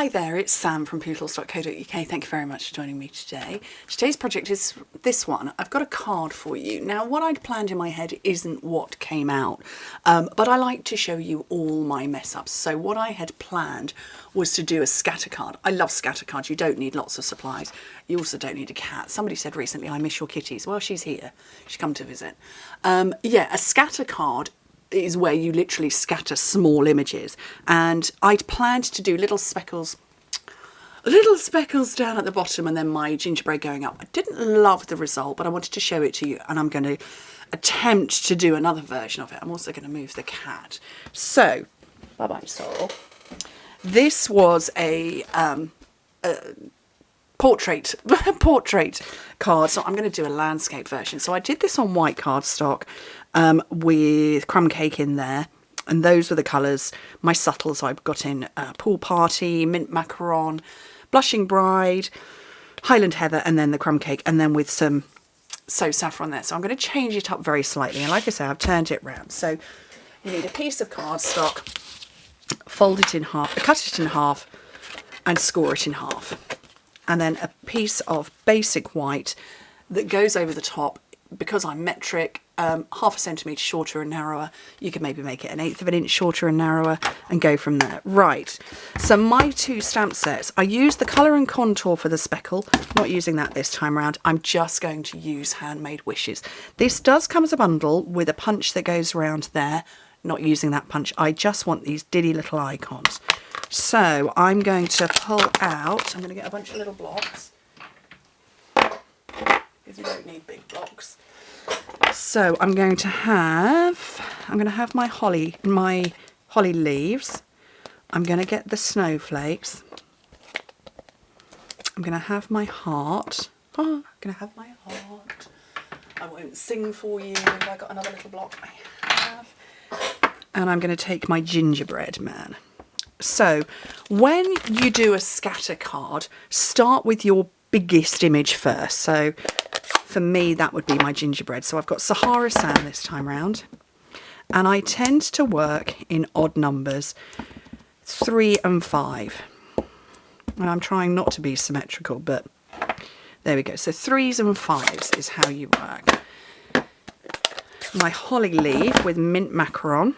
Hi there, it's Sam from Pootles.co.uk. Thank you very much for joining me today. Today's project is this one. I've got a card for you. Now, what I'd planned in my head isn't what came out, but I like to show you all my mess-ups. So what I had planned was to do a scatter card. I love scatter cards. You don't need lots of supplies. You also don't need a cat. Somebody said recently, I miss your kitties. Well, she's here. She's come to visit. Yeah, a scatter card is where you literally scatter small images, and I'd planned to do little speckles down at the bottom and then my gingerbread going up. I didn't love the result, but I wanted to show it to you, and I'm going to attempt to do another version of it. I'm also going to move the cat. So, bye-bye, Sorrel. This was a portrait card, so I'm going to do a landscape version. So I did this on white cardstock with crumb cake in there, and those were the colours. My subtles I've got in Pool Party, Mint Macaron, Blushing Bride, Highland Heather, and then the crumb cake, and then with some So Saffron there. So I'm going to change it up very slightly, and like I say, I've turned it round. So you need a piece of cardstock, fold it in half, cut it in half, and score it in half. And then a piece of basic white that goes over the top. Because I'm metric, half a centimetre shorter and narrower. You can maybe make it 1/8 of an inch shorter and narrower and go from there. Right, so my two stamp sets, I used the colour and contour for the speckle, not using that this time around. I'm just going to use Handmade Wishes. This does come as a bundle with a punch that goes around there, not using that punch. I just want these diddy little icons. So I'm going to pull out, I'm going to get a bunch of little blocks. Because you don't need big blocks. So I'm going to have my holly leaves. I'm going to get the snowflakes. I'm going to have my heart. Oh, I'm going to have my heart. I won't sing for you. Have I got another little block? I have. And I'm going to take my gingerbread man. So when you do a scatter card, start with your biggest image first. So for me, that would be my gingerbread. So I've got Sahara Sand this time round, and I tend to work in odd numbers, 3 and 5. And I'm trying not to be symmetrical, but there we go. So 3s and 5s is how you work. My holly leaf with mint macaron.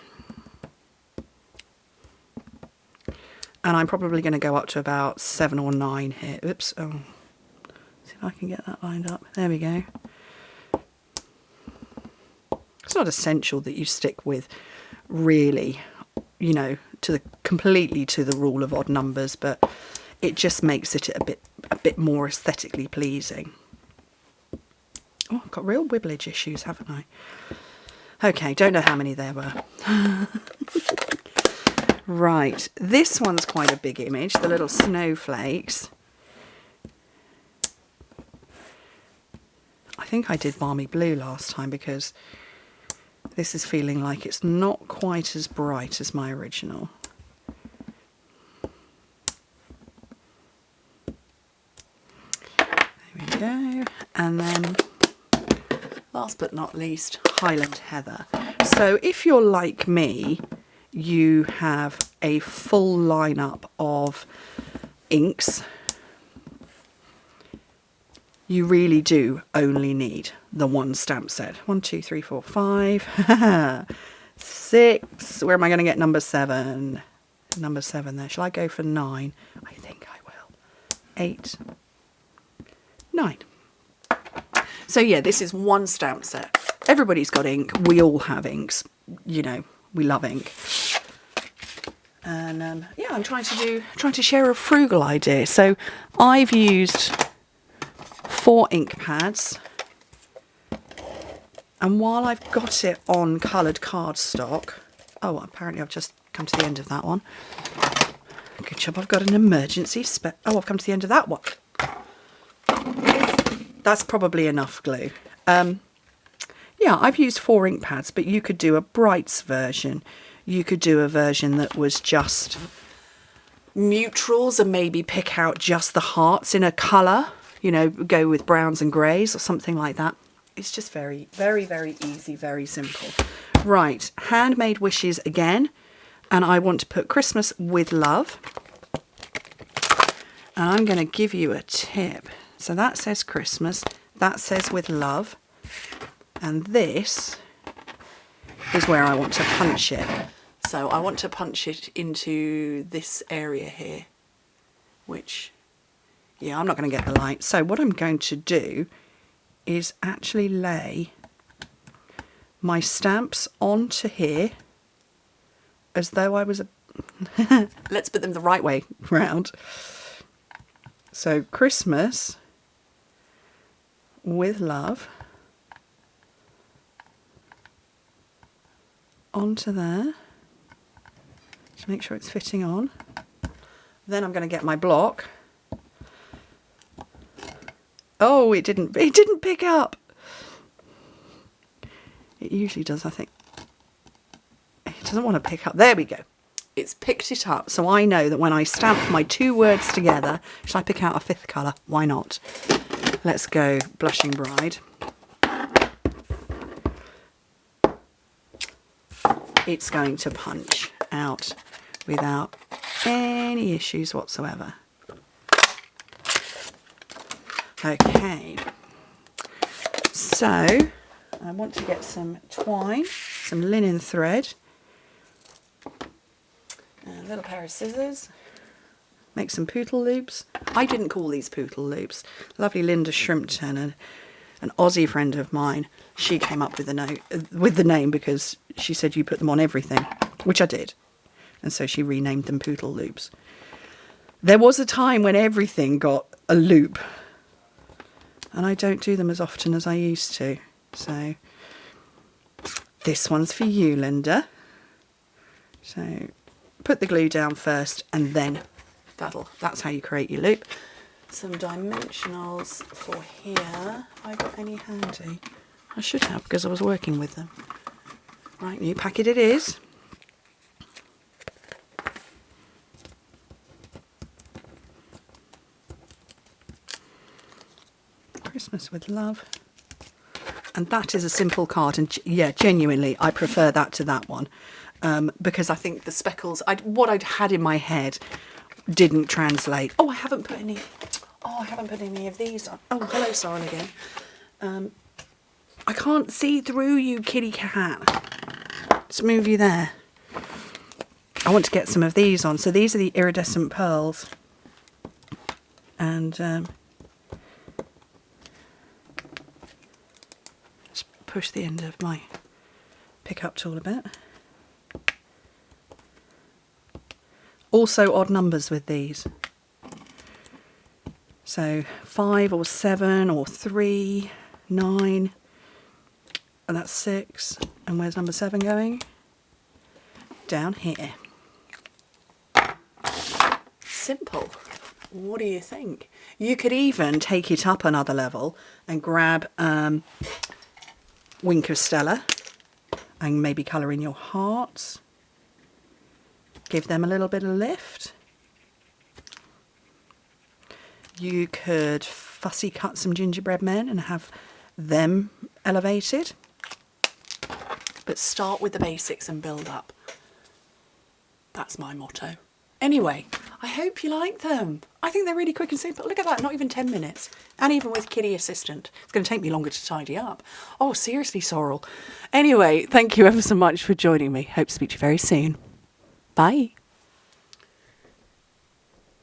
And I'm probably going to go up to about 7 or 9 here. Oops. Oh. See if I can get that lined up. There we go. It's not essential that you stick with really, you know, completely to the rule of odd numbers, but it just makes it a bit more aesthetically pleasing. Oh, I've got real wibblage issues, haven't I? Okay, don't know how many there were. Right, this one's quite a big image, the little snowflakes. I think I did Balmy Blue last time because this is feeling like it's not quite as bright as my original. There we go. And then, last but not least, Highland Heather. So if you're like me, you have a full lineup of inks. You really do only need the one stamp set. 1, 2, 3, 4, 5, 6. Where am I going to get number 7? Number 7 there. Shall I go for 9? I think I will. 8, 9. So yeah, this is one stamp set. Everybody's got ink. We all have inks. You know, we love ink. And yeah, I'm trying to share a frugal idea. So I've used 4 ink pads, and while I've got it on coloured cardstock, oh, apparently I've just come to the end of that one. Good job, I've got an emergency oh, I've come to the end of that one. That's probably enough glue. Yeah, I've used 4 ink pads, but you could do a brights version. You could do a version that was just neutrals and maybe pick out just the hearts in a colour. You know, go with browns and greys or something like that. It's just very, very, very easy, very simple. Right, Handmade Wishes again. And I want to put Christmas with Love. And I'm going to give you a tip. So that says Christmas, that says with love, and this is where I want to punch it. So I want to punch it into this area here, which, yeah, I'm not going to get the light. So what I'm going to do is actually lay my stamps onto here as though I was a... Let's put them the right way round. So Christmas with love onto there. Just make sure it's fitting on. Then I'm going to get my block. Oh, it didn't pick up. It usually does, I think. It doesn't want to pick up. There we go. It's picked it up, so I know that when I stamp my two words together, should I pick out a fifth colour? Why not? Let's go Blushing Bride. It's going to punch out without any issues whatsoever. Okay, so I want to get some twine, some linen thread, and a little pair of scissors, make some poodle loops. I didn't call these poodle loops. Lovely Linda Shrimpton, an Aussie friend of mine, she came up with the name because she said you put them on everything, which I did. And so she renamed them poodle loops. There was a time when everything got a loop, and I don't do them as often as I used to. So this one's for you, Linda. So put the glue down first, and then that's how you create your loop. Some dimensionals for here. Have I got any handy? I should have, because I was working with them. Right, new packet it is. Christmas with love. And that is a simple card, and yeah, genuinely I prefer that to that one, because I think the speckles, what I'd had in my head didn't translate. Oh, I haven't put any of these on. Oh, hello Sorrel again. I can't see through you, kitty cat. Let's move you there. I want to get some of these on. So these are the iridescent pearls, and just push the end of my pickup tool a bit. Also odd numbers with these. So 5 or 7 or 3, 9, and that's 6. And where's number 7 going? Down here. Simple. What do you think? You could even take it up another level and grab Wink of Stella and maybe colour in your hearts. Give them a little bit of lift. You could fussy cut some gingerbread men and have them elevated. But start with the basics and build up. That's my motto. Anyway, I hope you like them. I think they're really quick and simple. Look at that, not even 10 minutes. And even with Kitty Assistant. It's going to take me longer to tidy up. Oh, seriously, Sorrel. Anyway, thank you ever so much for joining me. Hope to speak to you very soon. Bye.